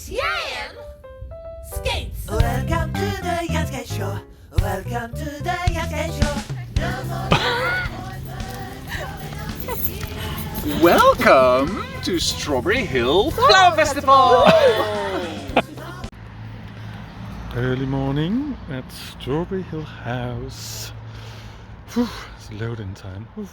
It's Janne! Skates! Welcome to the Janne Skate Show. Welcome to the Janne Skate Show. Welcome to Strawberry Hill Flower Festival! Early morning at Strawberry Hill House. Whew, it's loading time. Whew.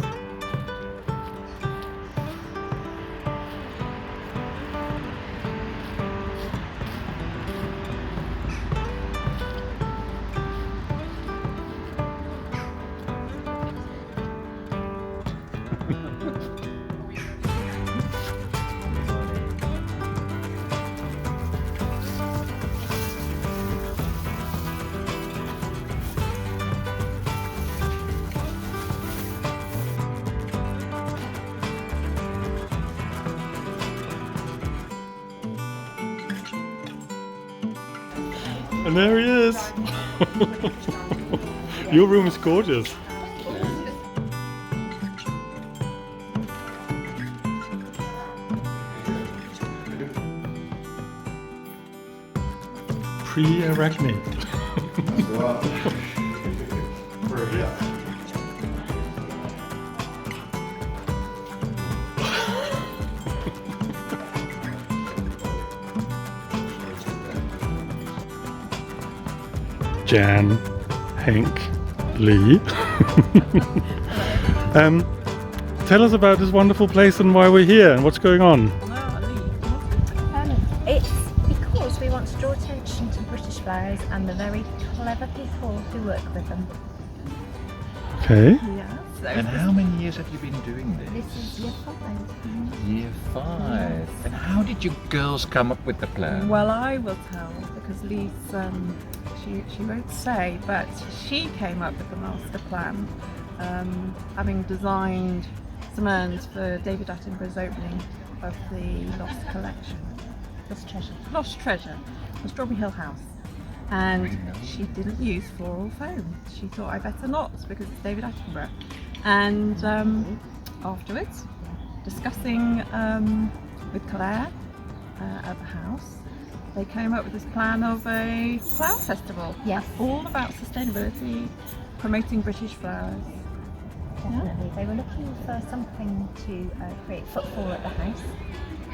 And there he is! Your room is gorgeous. Pre-ARACHNE. Janne, Henck, Leigh. Tell us about this wonderful place and why we're here and what's going on. It's because we want to draw attention to British flowers and the very clever people who work with them. Okay. Yeah, so And how many years have you been doing this? this is year 5. Year 5. And how did you girls come up with the plan? Well, I will tell because Lee's, she won't say, but she came up with the master plan, having designed some urns for David Attenborough's opening of the Lost Collection. Lost Treasure, the Strawberry Hill House. And she didn't use floral foam. She thought I better not because it's David Attenborough. And afterwards, discussing with Claire at the house, they came up with this plan of a flower festival. Yes. All about sustainability, promoting British flowers. Definitely. They were looking for something to create footfall at the house,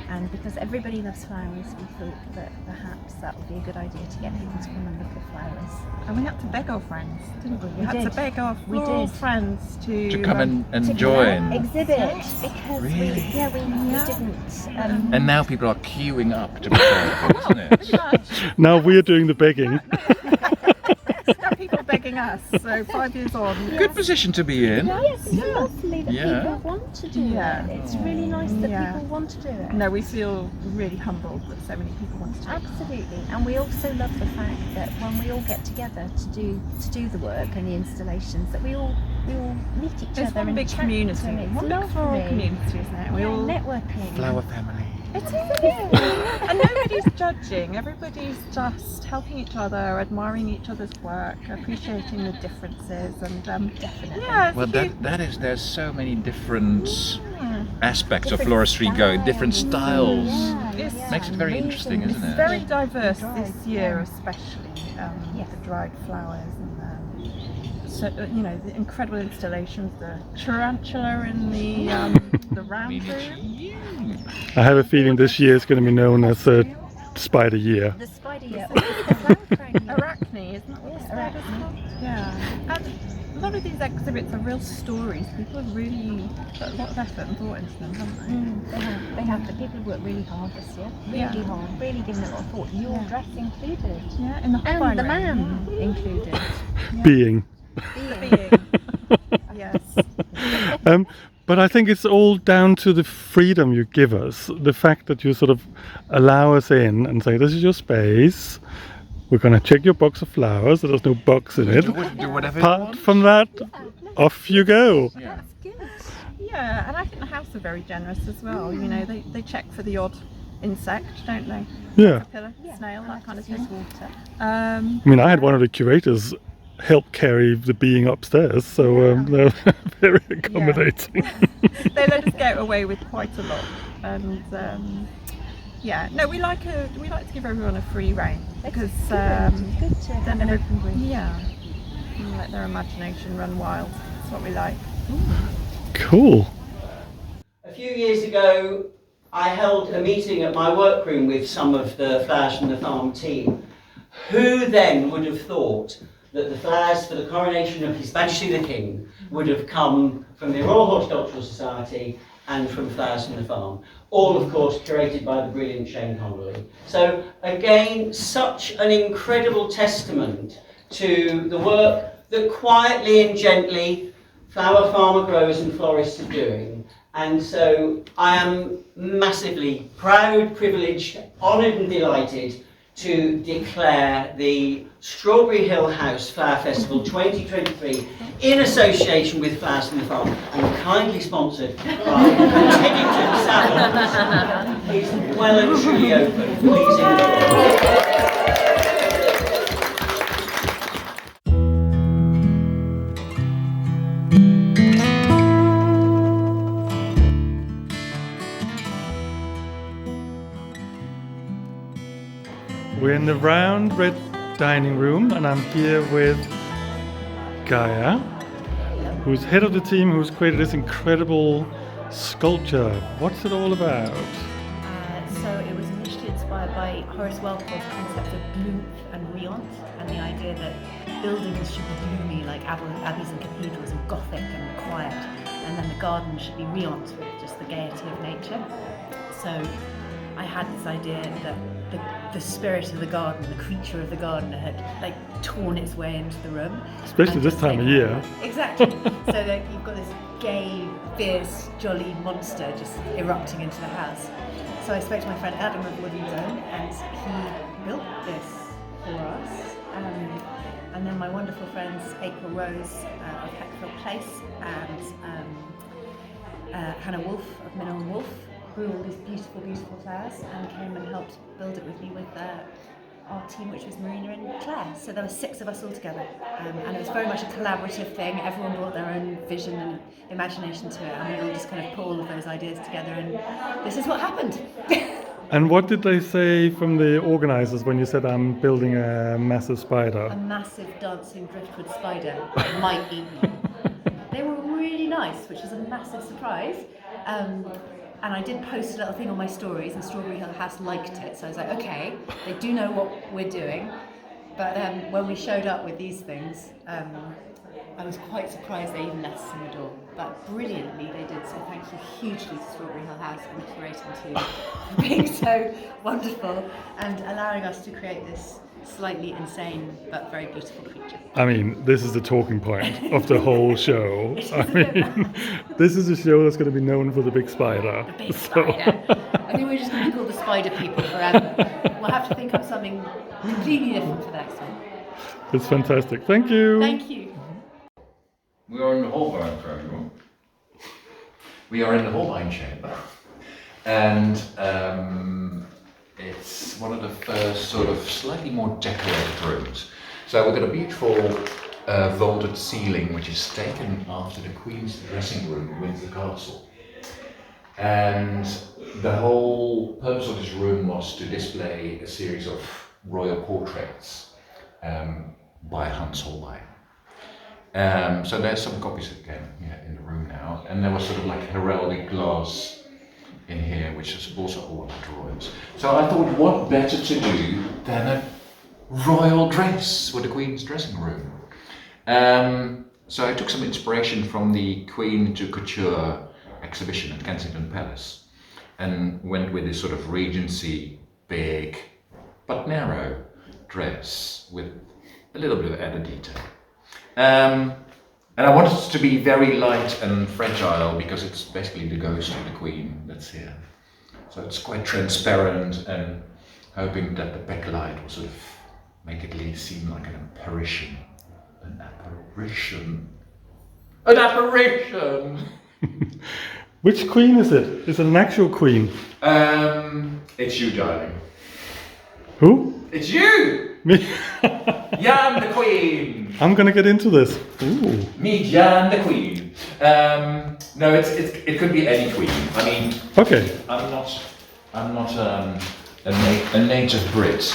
and because everybody loves flowers, we thought that perhaps that would be a good idea to get people to come and look at flowers. And we had to beg our friends, didn't we? We had did. to beg our We floral did. friends To come and To join. exhibit, because Really? we didn't. And now people are queuing up to be part of it, isn't it? Now we're doing the begging. Now people are begging us, so 5 years on. Good position to be in. It's lovely that Yeah. people want to do Yeah. it. It's really nice that Yeah. people want to do it. No, we feel really humbled that so many people want to do it. Absolutely, and we also love the fact that when we all get together to do the work and the installations, that we all meet each It's other one and big chat community, to it. It's one big floral lovely. community, isn't it? We Yeah, all networking. Flower family. It is, and nobody's judging. Everybody's just helping each other, admiring each other's work, appreciating the differences, and Definitely. yeah, it's Well, a huge- there's so many different yeah. aspects of Different floristry going, different styles. It's Makes it very interesting, isn't it? very diverse Dried, this year, yeah. especially Yes. the dried flowers and so you know the incredible installations, the tarantula in the round room. I have a feeling this year is going to be known as Spider Year. The spider, yeah. The flower crown, yeah. ARACHNE, isn't that what the spider's called? Yeah. And a lot of these exhibits are real stories. People have really put a lot of effort and thought into them, haven't they? They have. The people have worked really hard this year. Really Yeah. hard. Really given it a lot of thought. Your dress included. Yeah, in the Holbein And the man included. Being. being. Yes. But I think it's all down to the freedom you give us. The fact that you sort of allow us in and say, this is your space. We're going to check your box of flowers. There's no box in it. Do whatever you Apart want. from that, off you go. Yeah. Yeah, and I think the house are very generous as well. You know, they check for the odd insect, don't they? Yeah. Caterpillar, snail, that kind of Use thing. water. I mean, I had one of the curators help carry the being upstairs, so they're very accommodating. They let us get away with quite a lot, and Yeah, no, we like to give everyone a free rein because good to have then an open brief. yeah, and let their imagination run wild. That's what we like. Cool. A few years ago, I held a meeting at my workroom with some of the Flowers from the Farm team. Who then would have thought that the flowers for the coronation of His Majesty the King would have come from the Royal Horticultural Society and from Flowers from the Farm? All, of course, curated by the brilliant Shane Connolly. So, again, such an incredible testament to the work that quietly and gently flower farmer growers and florists are doing. And so I am massively proud, privileged, honoured and delighted to declare the Strawberry Hill House Flower Festival 2023 in association with Flowers from the Farm and kindly sponsored by Teddington Salons is well and truly open. Please enjoy. We're in the round red dining room and I'm here with Gaia, who's head of the team who's created this incredible sculpture. What's it all about? So it was initially inspired by Horace Walpole's concept of gloomth and riant, and the idea that buildings should be gloomy like abbeys and cathedrals and gothic and quiet, and then the garden should be riant with just the gaiety of nature. So I had this idea that the spirit of the garden, the creature of the garden had like torn its way into the room. Especially this time of year. Exactly. So that you've got this gay, fierce, jolly monster just erupting into the house. So I spoke to my friend Adam of Woodland Zone and he built this for us. And then my wonderful friends April Rose of Heckfield Place and Hannah Wolf of Minnow and Wolf grew all these beautiful, beautiful flowers and came and helped build it with me with our team, which was Marina and Claire. So there were 6 of us all together, and it was very much a collaborative thing. Everyone brought their own vision and imagination to it, and we all just kind of put all of those ideas together, and this is what happened. And what did they say from the organisers when you said I'm building a massive spider? A massive dancing driftwood spider that might eat me. They were really nice, which was a massive surprise. And I did post a little thing on my stories, and Strawberry Hill House liked it. So I was like, okay, they do know what we're doing. But when we showed up with these things, I was quite surprised they even let us in the door. But brilliantly they did. So thank you hugely to Strawberry Hill House and the curating team for being so wonderful and allowing us to create this slightly insane but very beautiful creature. I mean, this is the talking point of the whole show. I mean, this is a show that's going to be known for the big spider. The big spider. I think we're just going to be called the Spider People forever. We'll have to think of something completely different for the next one. It's fantastic. Thank you. Thank you. We are in the Holbein We are in the Holbein Chamber, and it's one of the first sort of slightly more decorated rooms. So we've got a beautiful vaulted ceiling, which is taken after the Queen's dressing room in Windsor Castle. And the whole purpose of this room was to display a series of royal portraits by Hans Holbein. So there's some copies again in the room now, and there was sort of like heraldic glass in here, which is also all about the royals. So I thought, what better to do than a royal dress for the Queen's dressing room? So I took some inspiration from the Queen to Couture exhibition at Kensington Palace, and went with this sort of Regency big but narrow dress with a little bit of added detail. And I wanted it to be very light and fragile because it's basically the ghost of the Queen that's here. So it's quite transparent, and hoping that the backlight will sort of make it seem like an apparition. An apparition. An apparition! Which queen is it? Is it an actual queen? It's you, darling. Who? It's you! Me? Janne the Queen! I'm gonna get into this. Ooh. Meet Janne the Queen. No, it could be any queen. I mean, Okay. I'm not I'm not a native Brit.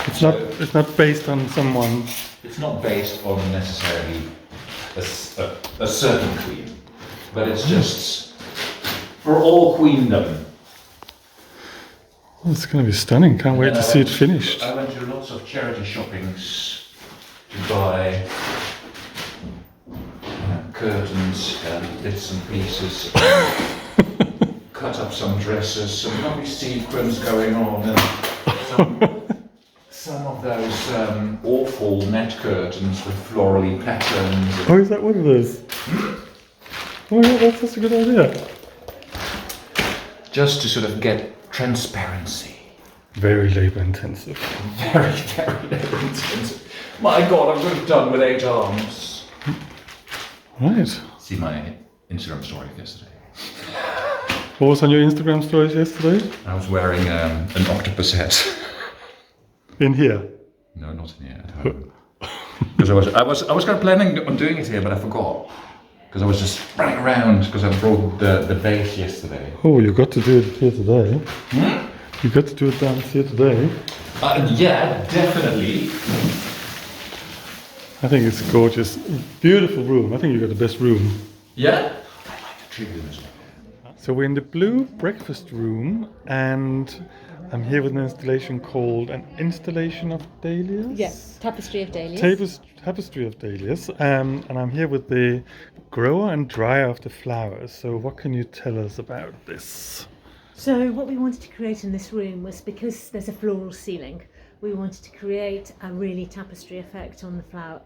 It's not based on someone. It's not based on necessarily a certain queen, but it's just for all queendom. Oh, it's going to be stunning. Can't wait to see it finished. I went to lots of charity shoppings to buy curtains and bits and pieces. Cut up some dresses, some lovely sequins going on, and some of those awful net curtains with florally patterns. Oh, is that what it is? Oh yeah, that's such a good idea. Just to sort of get transparency. Very labour intensive. Very, very labour intensive. My God, I'm sort of done with 8 arms. Right. See my Instagram story yesterday. What was on your Instagram stories yesterday? I was wearing an octopus hat. In here? No, not in here. At home. Because I was kind of planning on doing it here, but I forgot. Because I was just running around because I brought the base yesterday. Oh, you got to do it here today. You got to do it down here today. Yeah, definitely. I think it's gorgeous. Beautiful room. I think you got the best room. Yeah? I like the tree room as well. So we're in the blue breakfast room, and I'm here with an installation called an installation of dahlias. Yes, tapestry of dahlias. Tapestry of dahlias, and I'm here with the grower and dryer of the flowers. So what can you tell us about this? So what we wanted to create in this room was, because there's a floral ceiling, we wanted to create a really tapestry effect on the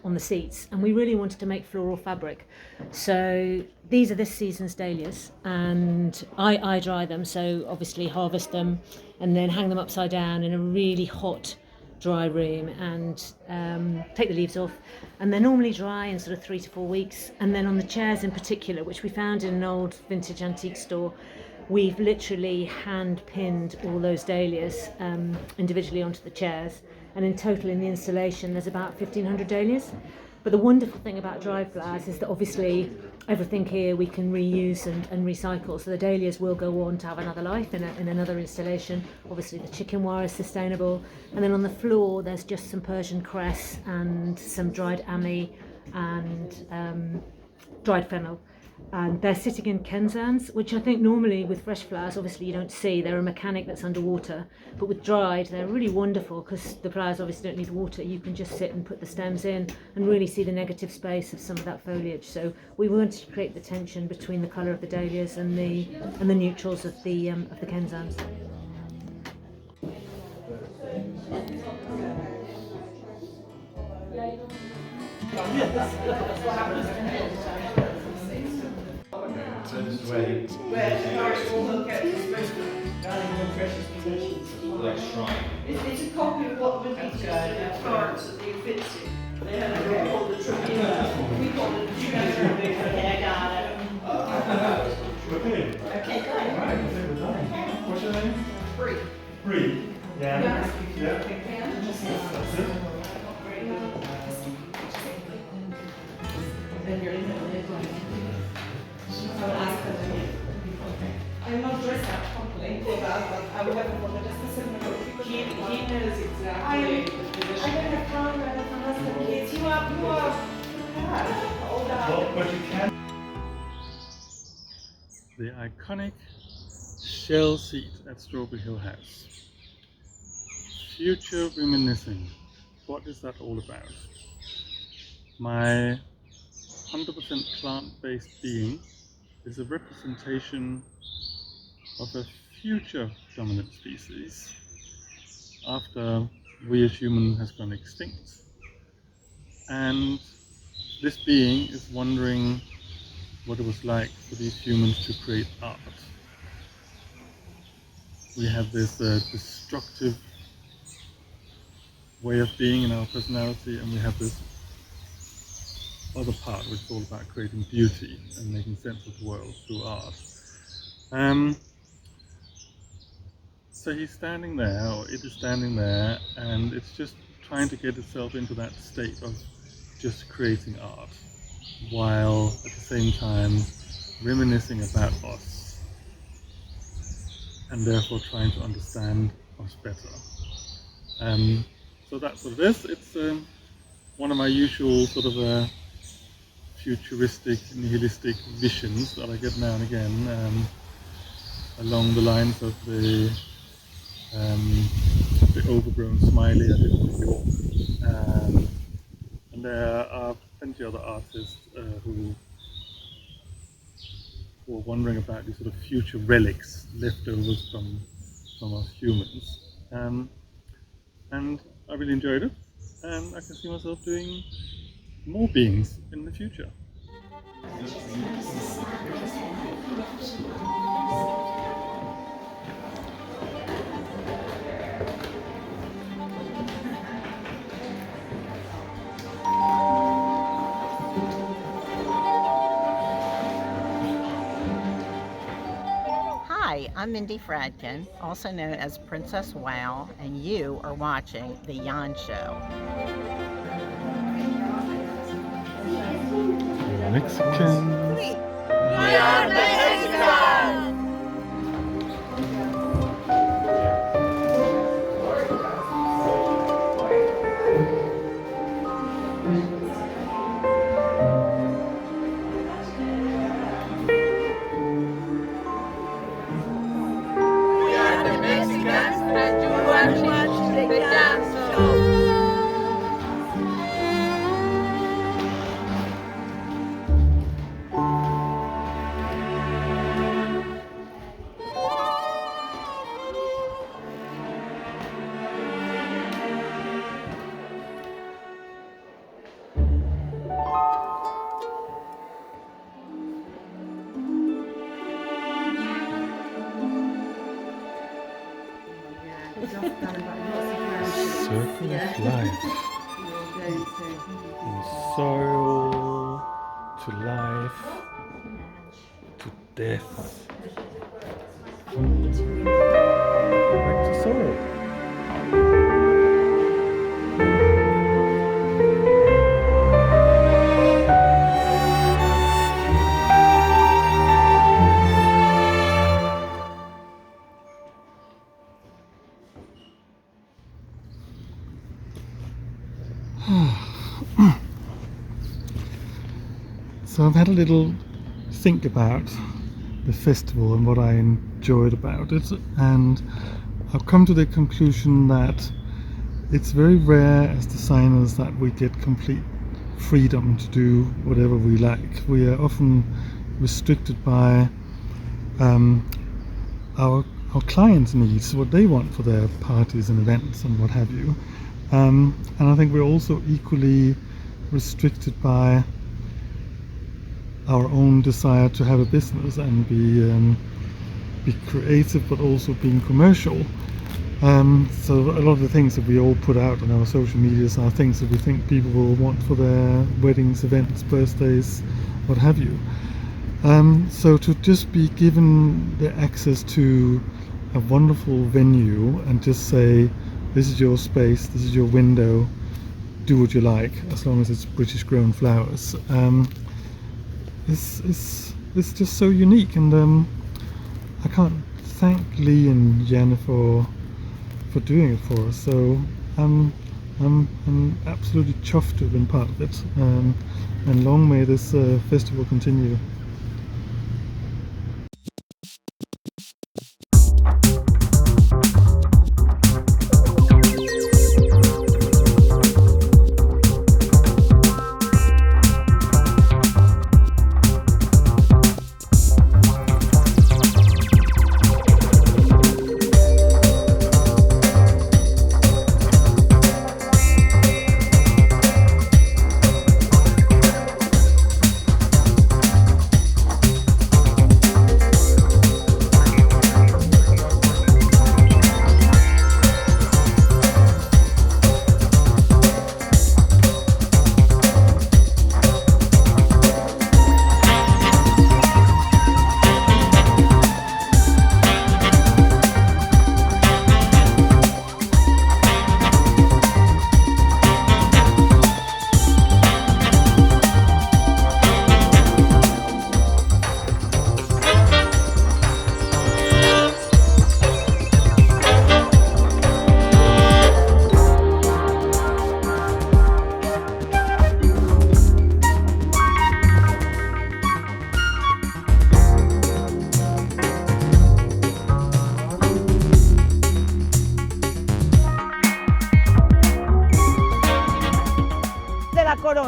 on the seats, and we really wanted to make floral fabric. So these are this season's dahlias, and I dry them, so obviously harvest them and then hang them upside down in a really hot dry room and take the leaves off, and they're normally dry in sort of 3 to 4 weeks. And then on the chairs in particular, which we found in an old vintage antique store, we've literally hand pinned all those dahlias individually onto the chairs, and in total in the installation there's about 1,500 dahlias. But the wonderful thing about dried flowers is that obviously everything here we can reuse and recycle, so the dahlias will go on to have another life in another installation. Obviously the chicken wire is sustainable, and then on the floor there's just some Persian cress and some dried ami and dried fennel. And they're sitting in kenzans, which I think normally with fresh flowers obviously you don't see. They're a mechanic that's underwater, but with dried they're really wonderful because the flowers obviously don't need water. You can just sit and put the stems in and really see the negative space of some of that foliage. So we wanted to create the tension between the colour of the dahlias and the neutrals of the kenzans. So this is where like shrine. It's a copy of what the teachers in Florence at the Uffizi. They had a book called the Tribune. We called it the Tribune. Okay, I got it. Okay, go ahead. What's your name? Free. Bree. Yeah. Yeah. I'm not dressed up properly for that, but I will have a just a second ago. He knows exactly. I don't have time, I have my husband, kids. You are Well, but you can. The iconic shell seat at Strawberry Hill House. Future reminiscing. What is that all about? My 100% plant-based being is a representation of a future dominant species after we as humans has gone extinct. And this being is wondering what it was like for these humans to create art. We have this destructive way of being in our personality, and we have this other part which is all about creating beauty and making sense of the world through art. So he's standing there, or it is standing there, and it's just trying to get itself into that state of just creating art, while at the same time reminiscing about us. and therefore trying to understand us better. So that's what it is. It's one of my usual sort of futuristic, nihilistic visions that I get now and again, along the lines of the overgrown smiley I did in New York. And there are plenty of other artists who are wondering about these sort of future relics, leftovers from us humans. And I really enjoyed it, and I can see myself doing more beings in the future. Hi, I'm Mindy Fradkin, also known as Princess Wow, and you are watching The Janne Show. Mexican. We are Mexican! Circle of life. From soil to life to death. Back to soil. So I've had a little think about the festival and what I enjoyed about it, and I've come to the conclusion that it's very rare as designers that we get complete freedom to do whatever we like. We are often restricted by our clients' needs, what they want for their parties and events and what have you. And I think we're also equally restricted by our own desire to have a business and be creative, but also being commercial. So a lot of the things that we all put out on our social medias are things that we think people will want for their weddings, events, birthdays, what have you. So to just be given the access to a wonderful venue and just say, this is your space, this is your window, do what you like, as long as it's British grown flowers. It's just so unique, and I can't thank Leigh and Janne for doing it for us. So I'm absolutely chuffed to have been part of it, and long may this festival continue.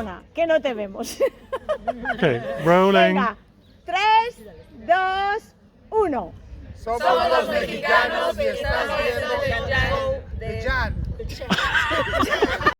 Perdona, que no te vemos. Okay, rolling. Venga, 3, 2, 1. Somos los mexicanos y estás viendo el show de Janne.